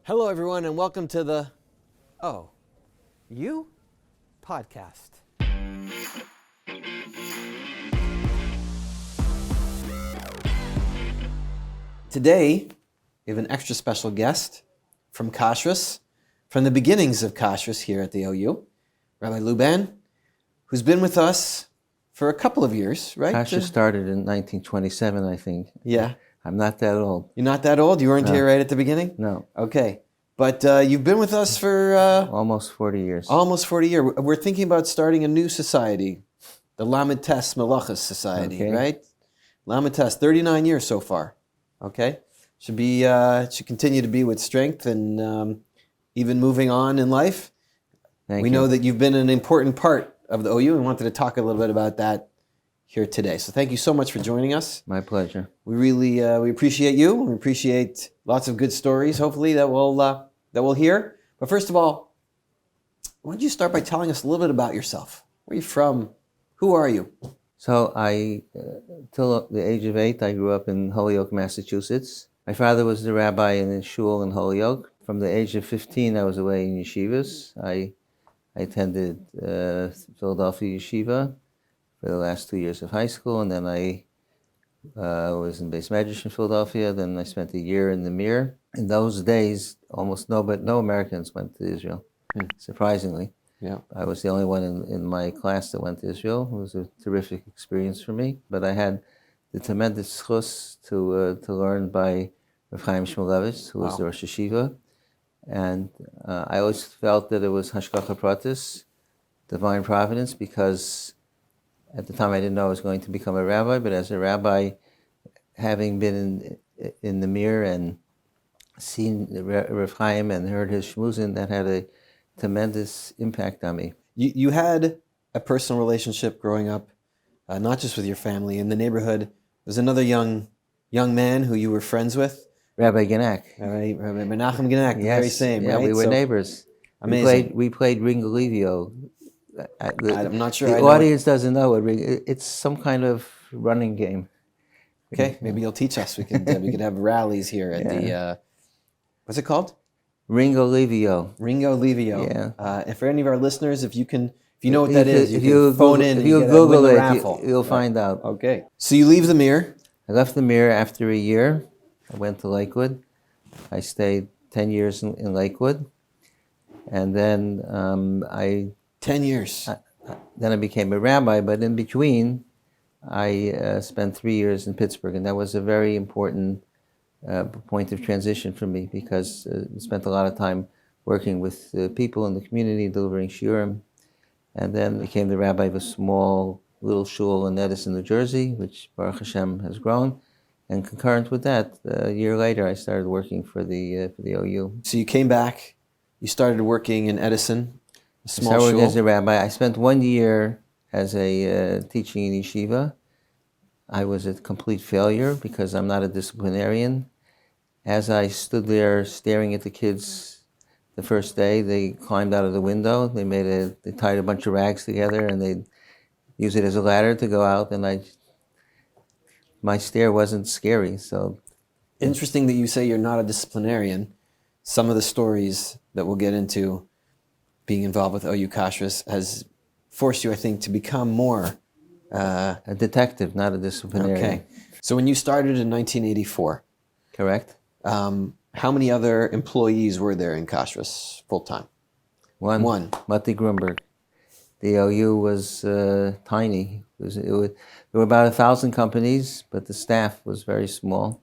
Hello, everyone, and welcome to the OU podcast. Today, we have an extra special guest from Kashrus, from the beginnings of Kashrus here at the OU, Rabbi Luban, who's been with us for a couple of years, right? Kashrus started in 1927, I think. Yeah. I'm not that old. You're not that old? You weren't here right at the beginning? No. Okay. But you've been with us for... almost 40 years. Almost 40 years. We're thinking about starting a new society, the Lamed Tes Melachos Society, right? Lamed Tes, 39 years so far. Okay? Should continue to be with strength and even moving on in life. Thank we you. know that you've been an important part of the OU and wanted to talk a little bit about that here today. So thank you so much for joining us. My pleasure. We really we appreciate you. We appreciate lots of good stories, hopefully, that we'll hear. But first of all, why don't you start by telling us a little bit about yourself? Where are you from? Who are you? So till the age of 8, I grew up in Holyoke, Massachusetts. My father was the rabbi in the shul in Holyoke. From the age of 15, I was away in yeshivas. I attended Philadelphia Yeshiva for the last 2 years of high school, and then I was in Beis Medrash in Philadelphia. Then I spent a year in the Mir. In those days, almost no Americans went to Israel, surprisingly. Yeah. I was the only one in my class that went to Israel. It was a terrific experience for me. But I had the tremendous chus to learn by Rav Chaim Shmulevitz, who was the Rosh Yeshiva. And I always felt that it was hashgacha pratis, divine providence, because at the time I didn't know I was going to become a rabbi. But as a rabbi, having been in the Mir and seen Rav Chaim and heard his shmuzin, that had a tremendous impact on me. You had a personal relationship growing up, not just with your family. In the neighborhood, there was another young man who you were friends with. Rabbi Genak. Rabbi Menachem Genak, the very same, yeah, right? we were neighbors. Amazing. We played Ringalivio. I'm not sure the I know audience doesn't know it. It's some kind of running game. Okay, maybe you'll teach us. We could have rallies here at the what's it called? Ringo Livio. Yeah. And for any of our listeners, if you know what If that is, you can you phone Google, in. If and you get Google win the it, raffle. you'll find out. Okay. So you leave the Mir. I left the Mir after a year. I went to Lakewood. I stayed 10 years in Lakewood, and then 10 years. Then I became a rabbi. But in between, I spent 3 years in Pittsburgh, and that was a very important point of transition for me, because I spent a lot of time working with people in the community, delivering shiurim, and then became the rabbi of a small little shul in Edison, New Jersey, which Baruch Hashem has grown. And concurrent with that, a year later, I started working for the OU. So you came back. You started working in Edison, a small I started shul. working as a rabbi. I spent 1 year as a teaching in yeshiva. I was a complete failure because I'm not a disciplinarian. As I stood there staring at the kids the first day, they climbed out of the window. They tied a bunch of rags together and they used it as a ladder to go out. And my stare wasn't scary. So Interesting that you say you're not a disciplinarian. Some of the stories that we'll get into being involved with OU Kashrus has forced you, I think, to become more... a detective, not a disciplinarian. Okay. So when you started in 1984... Correct. How many other employees were there in Kashrus full-time? One. Matti Grunberg. The OU was tiny. There were about 1,000 companies, but the staff was very small.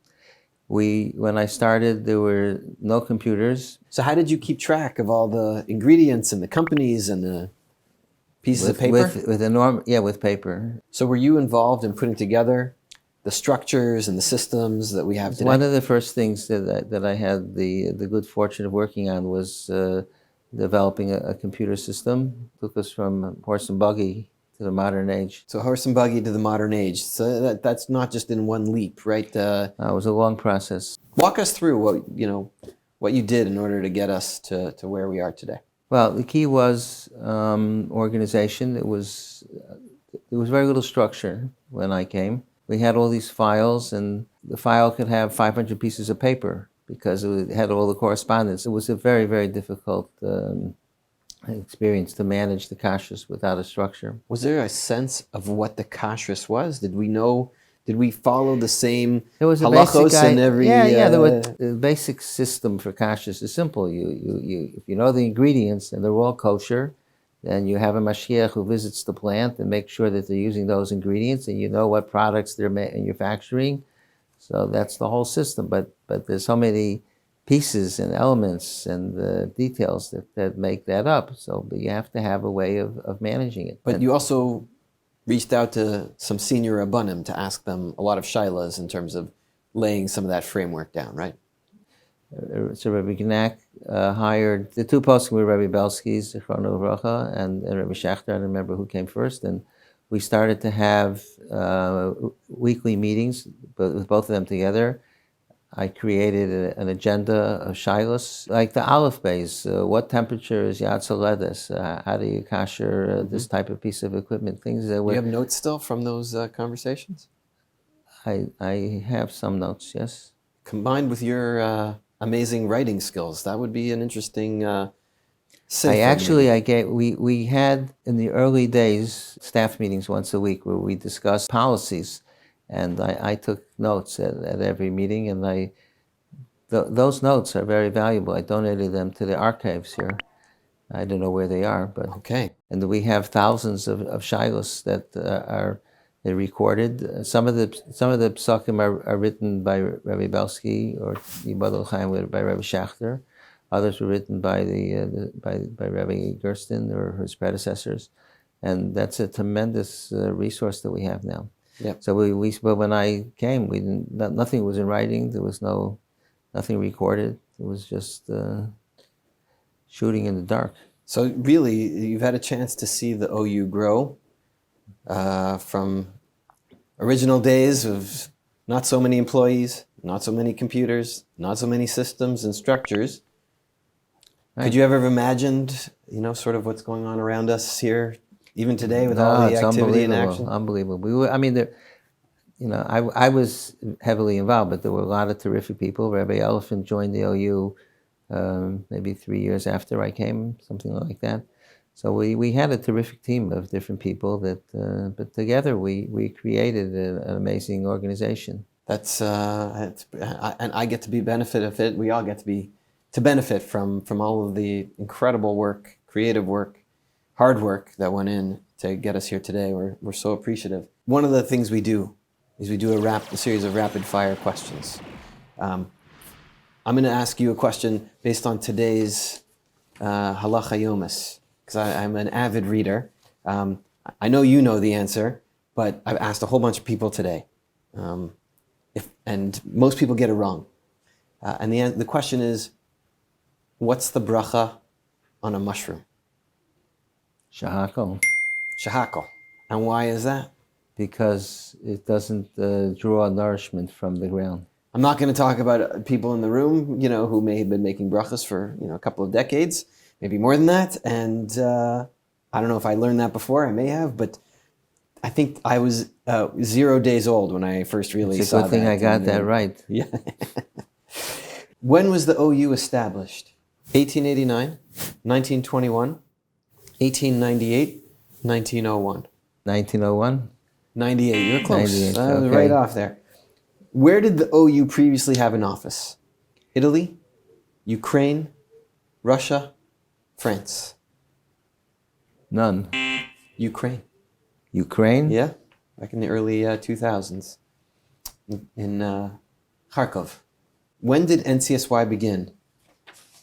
When I started, there were no computers. So how did you keep track of all the ingredients and the companies and the pieces of paper? With paper. So were you involved in putting together the structures and the systems that we have today? One of the first things that I had the good fortune of working on was developing a computer system. Took us from horse and buggy to the modern age. So horse and buggy to the modern age. So that's not just in one leap, right? It was a long process. Walk us through what you did in order to get us to where we are today. Well, the key was organization. There was very little structure when I came. We had all these files, and the file could have 500 pieces of paper because it had all the correspondence. It was a very, very difficult experience to manage the kashrus without a structure. Was there a sense of what the kashrus was? Did we know? Did we follow the same There was a halachos basic in every? there was the basic system for kashrus is simple. You if you know the ingredients and they're all kosher, then you have a mashgiach who visits the plant and makes sure that they're using those ingredients, and you know what products they're manufacturing. So that's the whole system. But there's so many pieces and elements and details that make that up. So but you have to have a way of managing it. But you also reached out to some senior rabbanim to ask them a lot of shilas in terms of laying some of that framework down, right? So Rabbi Gnack hired the two poskim were Rabbi Belsky's, Zichrono Uvracha, and Rabbi Schachter. I don't remember who came first. And we started to have weekly meetings, but with both of them together. I created an agenda of shilas, like the aleph base. What temperature is Yad Soledes? How do you kasher this type of piece of equipment? Things that Do you have notes still from those conversations? I have some notes, yes. Combined with your amazing writing skills, that would be an interesting. We had in the early days staff meetings once a week where we discussed policies. And I took notes at every meeting, and those notes are very valuable. I donated them to the archives here. I don't know where they are, but okay. And we have thousands of shilos that they're recorded. Some of the psukim are written by Rabbi Belsky or Yibadol Chaim by Rabbi Schachter. Others were written by by Rabbi Gersten or his predecessors, and that's a tremendous resource that we have now. Yeah. So but when I came, nothing was in writing. There was nothing recorded. It was just shooting in the dark. So really, you've had a chance to see the OU grow from original days of not so many employees, not so many computers, not so many systems and structures. Right. Could you ever have imagined, sort of what's going on around us here? Even today, with all the activity and action? Unbelievable. I was heavily involved, but there were a lot of terrific people. Rabbi Elephant joined the OU maybe 3 years after I came, something like that. So we had a terrific team of different people but together we created an amazing organization. That's and I get to be benefit of it. We all get to benefit from all of the incredible work, creative work, hard work that went in to get us here today. We're so appreciative. One of the things we do is we do a series of rapid fire questions. I'm going to ask you a question based on today's halacha yomis, because I'm an avid reader. I know you know the answer, but I've asked a whole bunch of people today, and most people get it wrong. And the question is, what's the bracha on a mushroom? Shahakol. Shahakol. And why is that? Because it doesn't draw nourishment from the ground. I'm not going to talk about people in the room, who may have been making brachas for, a couple of decades, maybe more than that. And I don't know if I learned that before. I may have, but I think I was 0 days old when I first really saw that. It's a good thing I got that right. Yeah. When was the OU established? 1889, 1921, 1898, 1901. 1901? 98. You're close. 98, okay. Right off there. Where did the OU previously have an office? Italy, Ukraine, Russia, France? None. Ukraine. Ukraine? Yeah, back in the early 2000s in Kharkov. When did NCSY begin?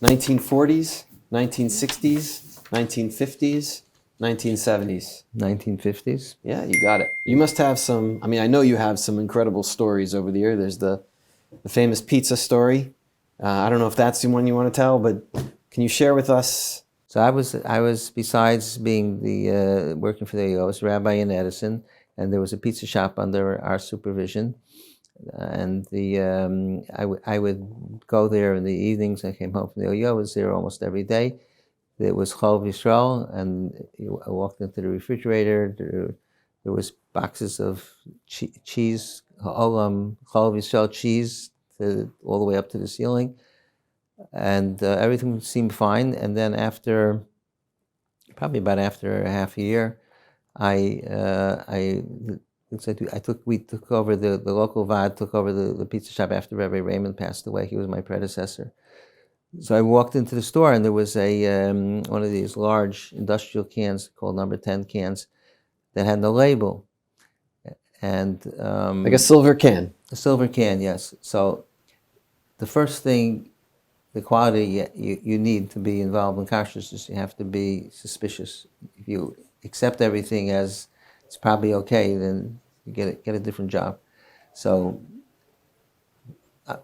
1940s, 1960s, 1950s, 1970s? 1950s. Yeah, you got it. You must have some, I know you have some incredible stories over the year. There's the famous pizza story. I don't know if that's the one you want to tell, but can you share with us? So I was besides being the working for the OU, I was rabbi in Edison, and there was a pizza shop under our supervision. And I would go there in the evenings. I came home from the OU. I was there almost every day. There was Chol Yisrael, and I walked into the refrigerator. There was boxes of cheese, Chol Yisrael cheese, all the way up to the ceiling, and everything seemed fine. And then probably about after a half a year, we took over the local VAD, took over the pizza shop after Rabbi Raymond passed away. He was my predecessor. So I walked into the store, and there was one of these large industrial cans called number 10 cans that had no label. And like a silver can. A silver can, yes. So the first thing, the quality you need to be involved in Kashrus is you have to be suspicious. If you accept everything as it's probably okay, then you get a different job. So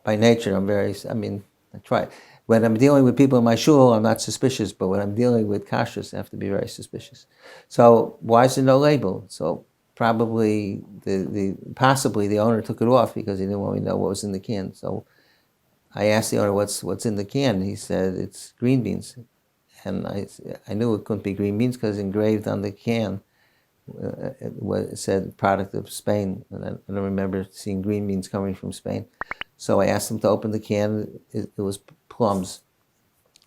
by nature, I try. When I'm dealing with people in my shul, I'm not suspicious, but when I'm dealing with Kashrus, I have to be very suspicious. So why is there no label? So probably possibly the owner took it off because he didn't want me to know what was in the can. So I asked the owner what's in the can. He said it's green beans, and I knew it couldn't be green beans because engraved on the can it said product of Spain, and I don't remember seeing green beans coming from Spain. So I asked him to open the can. It was plums.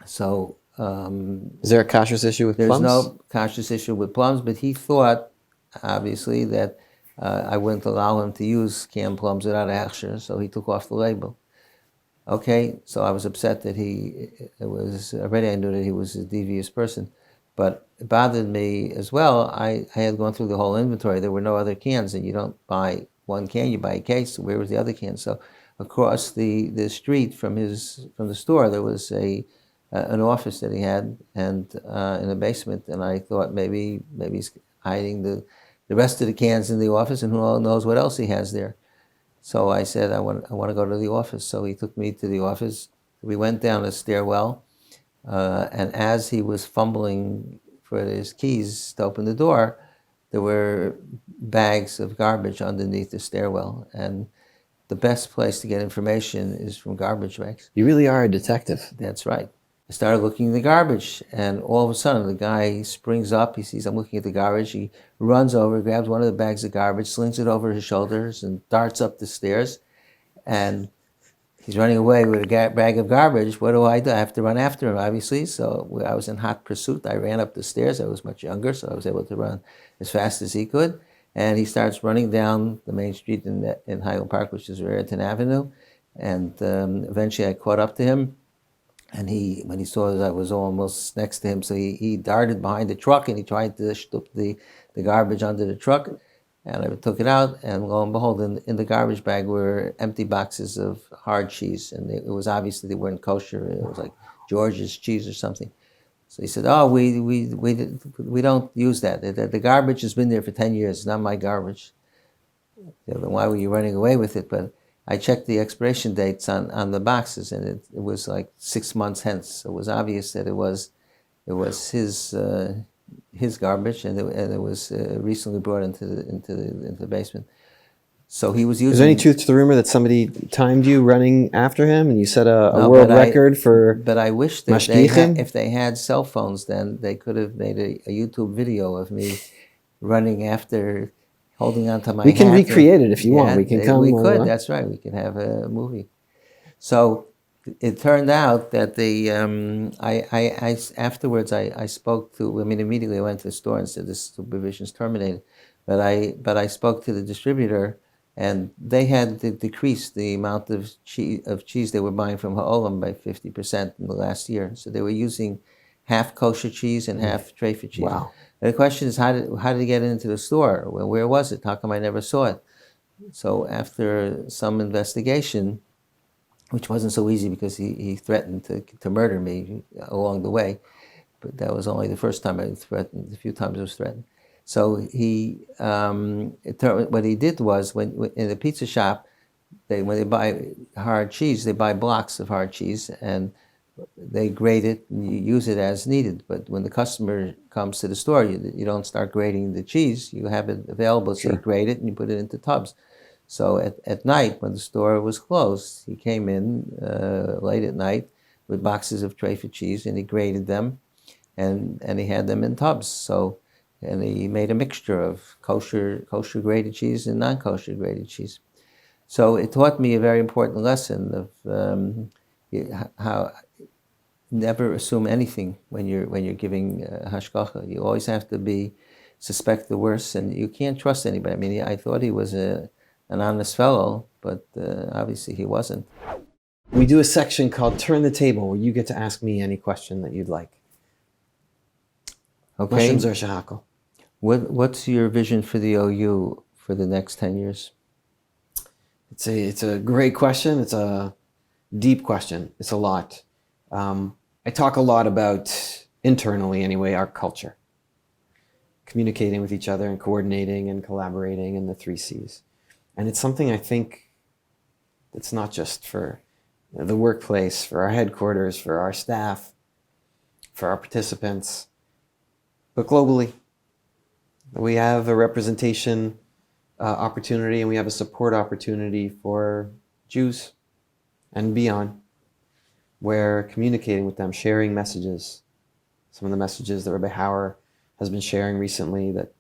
So is there a kashrus issue with plums? There's no kashrus issue with plums, but he thought, obviously, that I wouldn't allow him to use canned plums without a hechsher, so he took off the label. Okay, so I was upset that I knew that he was a devious person, but it bothered me as well. I had gone through the whole inventory. There were no other cans, and you don't buy one can, you buy a case. Where was the other can? So across the street from the store, there was an office that he had, and in a basement, and I thought maybe he's hiding the rest of the cans in the office, and who knows what else he has there. So I said, I want to go to the office. So he took me to the office. We went down a stairwell, and as he was fumbling for his keys to open the door, there were bags of garbage underneath the stairwell. And the best place to get information is from garbage bags. You really are a detective. That's right. I started looking in the garbage, and all of a sudden the guy springs up. He sees I'm looking at the garbage. He runs over, grabs one of the bags of garbage, slings it over his shoulders, and darts up the stairs. And he's running away with a bag of garbage. What do? I have to run after him, obviously. So I was in hot pursuit. I ran up the stairs. I was much younger, so I was able to run as fast as he could. And he starts running down the main street in Highland Park, which is Raritan Avenue. And eventually I caught up to him. And when he saw that I was almost next to him, so he darted behind the truck, and he tried to shtup the garbage under the truck. And I took it out, and lo and behold, in the garbage bag were empty boxes of hard cheese. And it was obviously they weren't kosher. It was like George's cheese or something. So he said, "Oh, we don't use that. The garbage has been there for 10 years. It's not my garbage." Then why were you running away with it? But I checked the expiration dates on the boxes, and it was like 6 months hence. So it was obvious that it was his garbage, and it was recently brought into the basement. So he was using. Is there any truth to the rumor that somebody timed you running after him, and you set a world record for? But I wish that if they had cell phones, then they could have made a YouTube video of me running after, holding onto my. We can recreate it if you want. We can come. We could. That's right. We could have a movie. So it turned out that I afterwards I spoke to. I mean, immediately I went to the store and said this supervision is terminated. But I spoke to the distributor, and they had decreased the amount of cheese they were buying from Ha'olam by 50% in the last year. So they were using half kosher cheese and half treifa cheese. Wow. And the question is, how did it get into the store? Well, where was it? How come I never saw it? So after some investigation, which wasn't so easy because he threatened to murder me along the way, but that was only the first time I threatened. A few times I was threatened. So what he did was, when in the pizza shop, when they buy hard cheese, they buy blocks of hard cheese, and they grate it and you use it as needed. But when the customer comes to the store, you don't start grating the cheese. You have it available, so you grate it and you put it into tubs. So at night, when the store was closed, he came in late at night with boxes of treifa cheese, and he grated them, and he had them in tubs. So, and he made a mixture of kosher grated cheese and non-kosher grated cheese. So it taught me a very important lesson of how never assume anything when you're giving hashgacha. You always have to suspect the worst, and you can't trust anybody. I mean, I thought he was an honest fellow, but obviously he wasn't. We do a section called Turn the Table, where you get to ask me any question that you'd like. Okay. What's your vision for the OU for the next 10 years? It's a great question. It's a deep question. It's a lot. I talk a lot about, internally anyway, our culture. Communicating with each other and coordinating and collaborating, and the 3 C's. And it's something I think it's not just for the workplace, for our headquarters, for our staff, for our participants, but globally. We have a representation opportunity, and we have a support opportunity for Jews and beyond, where communicating with them, sharing messages, some of the messages that Rabbi Hauer has been sharing recently, that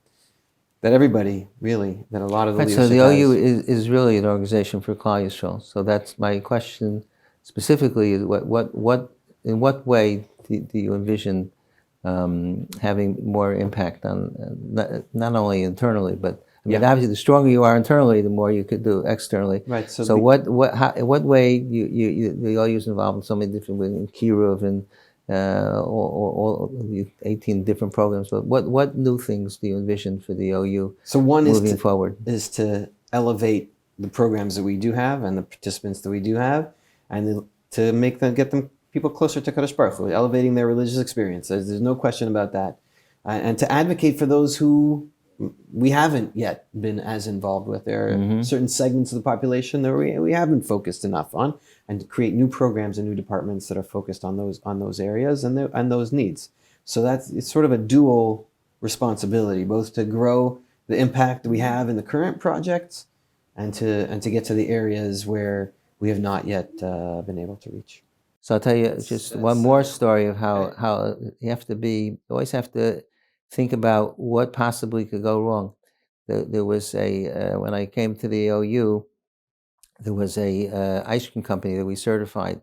everybody, really, that a lot of the leadership So the OU has. is really an organization for Klal Yisrael. So that's my question specifically, is in what way do you envision having more impact on, not only internally, but I mean, obviously, the stronger you are internally, the more you could do externally. Right. So in what way the OU is involved in so many different ways, in Kiruv and all the 18 different programs. But what new things do you envision for the OU? So one moving forward is to elevate the programs that we do have and the participants that we do have, and to get them people closer to Kadosh Baruch Hu, elevating their religious experience. There's no question about that, and to advocate for those who we haven't yet been as involved with. There are certain segments of the population that we haven't focused enough on, and to create new programs and new departments that are focused on those areas and those needs. So it's sort of a dual responsibility, both to grow the impact that we have in the current projects, and to get to the areas where we have not yet been able to reach. So I'll tell you just one more story of how you always have to think about what possibly could go wrong. There was when I came to the OU, there was a ice cream company that we certified,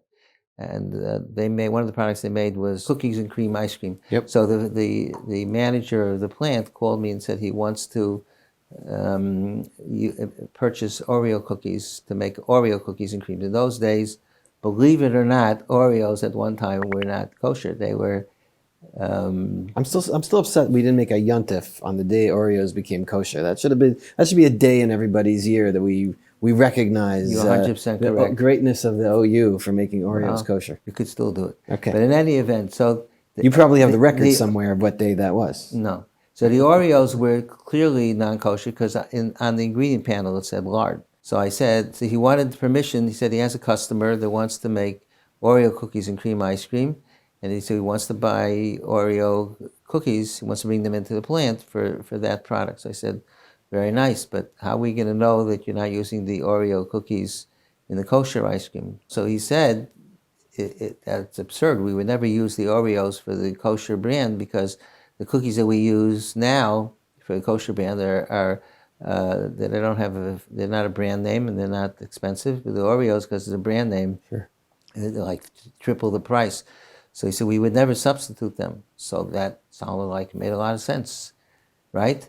and they made, one of the products they made was cookies and cream ice cream. Yep. So the manager of the plant called me and said he wants to purchase Oreo cookies to make Oreo cookies and cream. In those days, believe it or not, Oreos at one time were not kosher. They were. I'm still upset we didn't make a yontif on the day Oreos became kosher. That should be a day in everybody's year that we recognize You're 100% the correct. Greatness of the OU for making Oreos kosher. You could still do it. Okay. But in any event, so you probably have the record somewhere of what day that was. No. So the Oreos were clearly non-kosher because on the ingredient panel it said lard. So I said, so he wanted permission. He said he has a customer that wants to make Oreo cookies and cream ice cream. And he said he wants to buy Oreo cookies. He wants to bring them into the plant for that product. So I said, very nice, but how are we going to know that you're not using the Oreo cookies in the kosher ice cream? So he said, that's absurd. We would never use the Oreos for the kosher brand because the cookies that we use now for the kosher brand they're not a brand name and they're not expensive. But the Oreos, because it's a brand name, sure, they're like triple the price. So he said we would never substitute them. So that sounded like it made a lot of sense, right?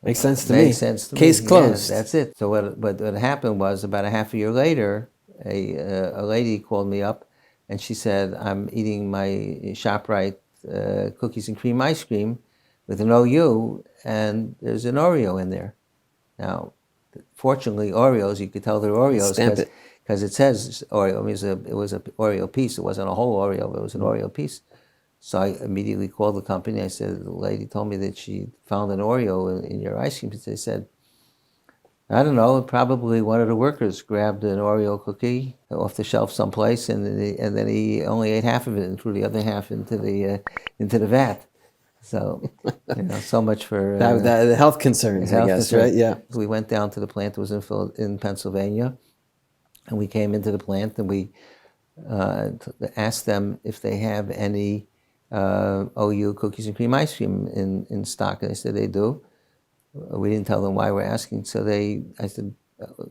Makes sense to me. Makes sense to me. Case closed. Yeah, that's it. So what happened was about a half a year later, a lady called me up, and she said, "I'm eating my ShopRite cookies and cream ice cream with an OU, and there's an Oreo in there." Now, fortunately, Oreos, you could tell they're Oreos because it says Oreo. I mean, it was an Oreo piece. It wasn't a whole Oreo, but it was an Oreo piece. So I immediately called the company. I said, the lady told me that she found an Oreo in your ice cream. They said, I don't know, probably one of the workers grabbed an Oreo cookie off the shelf someplace, and then he only ate half of it and threw the other half into the vat. So, so much for the health concerns, I guess, right? Yeah. We went down to the plant. It was in Pennsylvania, and we came into the plant and we asked them if they have any OU cookies and cream ice cream in stock. And they said they do. We didn't tell them why we're asking. So I said,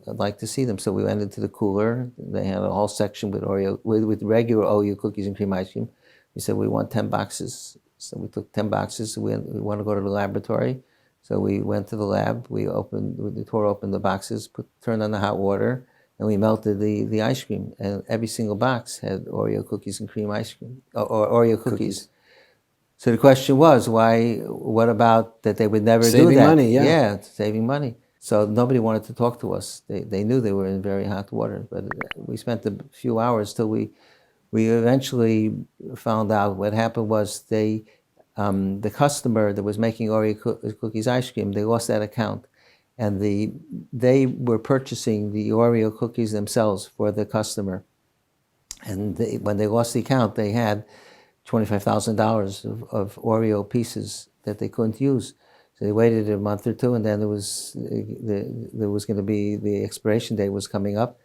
I'd like to see them. So we went into the cooler. They had a whole section with with regular OU cookies and cream ice cream. We said we want 10 boxes. So we took 10 boxes. We want to go to the laboratory. So we went to the lab. We tore open the boxes, turned on the hot water, and we melted the ice cream. And every single box had Oreo cookies and cream ice cream, or Oreo cookies. So the question was, what about that they would never do that? Saving money, yeah. Yeah, saving money. So nobody wanted to talk to us. They knew they were in very hot water. But we spent a few hours till we eventually found out what happened was the customer that was making Oreo cookies ice cream, they lost that account. And they were purchasing the Oreo cookies themselves for the customer. And when they lost the account, they had $25,000 of Oreo pieces that they couldn't use. So they waited a month or two, and then there was going to be the expiration date was coming up.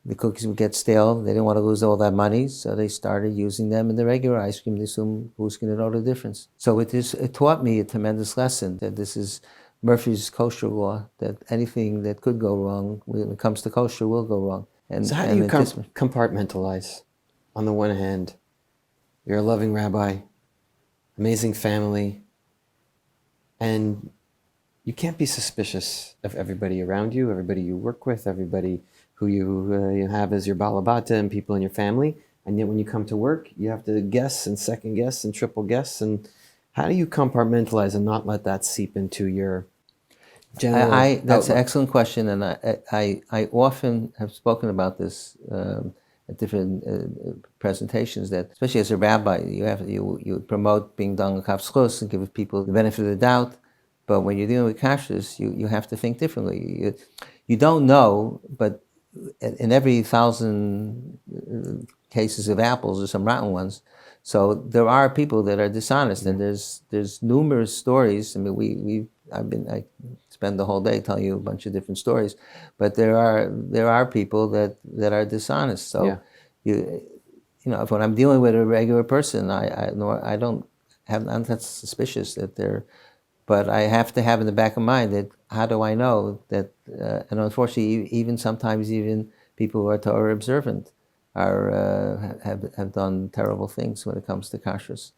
The cookies would get stale. They didn't want to lose all that money, so they started using them in the regular ice cream. They assumed who's going to know the difference. So it taught me a tremendous lesson that this is Murphy's kosher law, that anything that could go wrong when it comes to kosher will go wrong. And so how do you compartmentalize? On the one hand, you're a loving rabbi, amazing family, and you can't be suspicious of everybody around you, everybody you work with, everybody who you have as your balabata and people in your family. And yet when you come to work, you have to guess and second guess and triple guess. And how do you compartmentalize and not let that seep into your general That's an excellent question. And I often have spoken about this at different presentations, that especially as a rabbi, you promote being done with Kashrus and give people the benefit of the doubt. But when you're dealing with Kashrus, you have to think differently. You don't know, but in every 1,000 cases of apples, there's some rotten ones. So there are people that are dishonest, and there's numerous stories. I mean, I spend the whole day telling you a bunch of different stories, but there are people that are dishonest. So when I'm dealing with a regular person, I'm not suspicious that they're. But I have to have in the back of mind that how do I know that, and unfortunately, even sometimes people who are Torah observant have done terrible things when it comes to kashrus.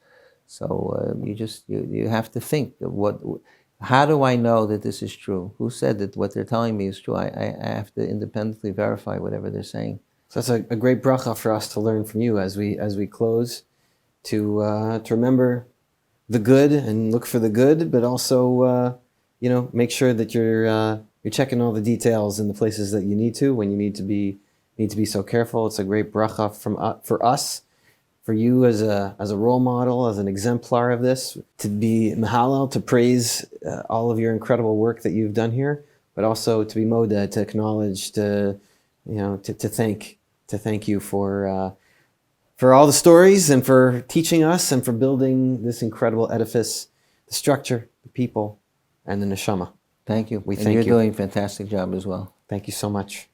So you have to think of how do I know that this is true? Who said that what they're telling me is true? I have to independently verify whatever they're saying. So that's a great bracha for us to learn from you as we close, to remember the good and look for the good, but also make sure that you're checking all the details in the places that you need to when you need to be so careful. It's a great bracha for us, for you as a role model, as an exemplar of this, to be mehalal, to praise all of your incredible work that you've done here, but also to be moda, to acknowledge, to thank you for all the stories and for teaching us and for building this incredible edifice, the structure, the people, and the neshama. Thank you. You're doing a fantastic job as well. Thank you so much.